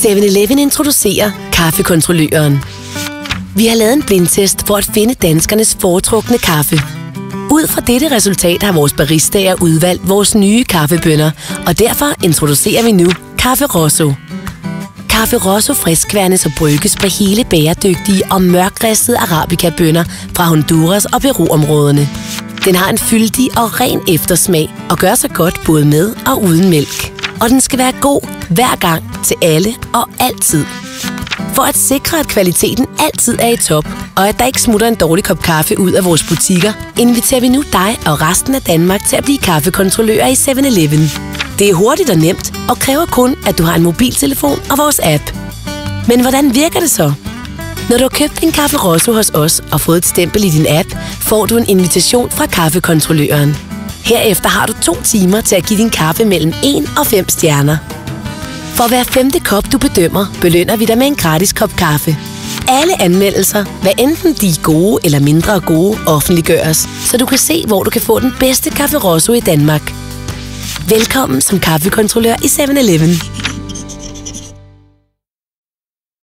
7-Eleven introducerer kaffekontrolløren. Vi har lavet en blindtest for at finde danskernes foretrukne kaffe. Ud fra dette resultat har vores baristaer udvalgt vores nye kaffebønner, og derfor introducerer vi nu Café Rosso. Café Rosso friskværnes og brygges på hele bæredygtige og mørkristede arabica-bønner fra Honduras og Peru-områderne. Den har en fyldig og ren eftersmag og gør sig godt både med og uden mælk. Og den skal være god hver gang til alle og altid. For at sikre, at kvaliteten altid er i top, og at der ikke smutter en dårlig kop kaffe ud af vores butikker, inviterer vi nu dig og resten af Danmark til at blive kaffekontrollører i 7-Eleven. Det er hurtigt og nemt, og kræver kun, at du har en mobiltelefon og vores app. Men hvordan virker det så? Når du har købt en Café Rosso hos os og fået et stempel i din app, får du en invitation fra kaffekontrolløren. Herefter har du 2 timer til at give din kaffe mellem 1 og 5 stjerner. For hver 5. kop, du bedømmer, belønner vi dig med en gratis kop kaffe. Alle anmeldelser, hvad enten de er gode eller mindre gode, offentliggøres, så du kan se, hvor du kan få den bedste Café Rosso i Danmark. Velkommen som kaffekontrollør i 7-Eleven.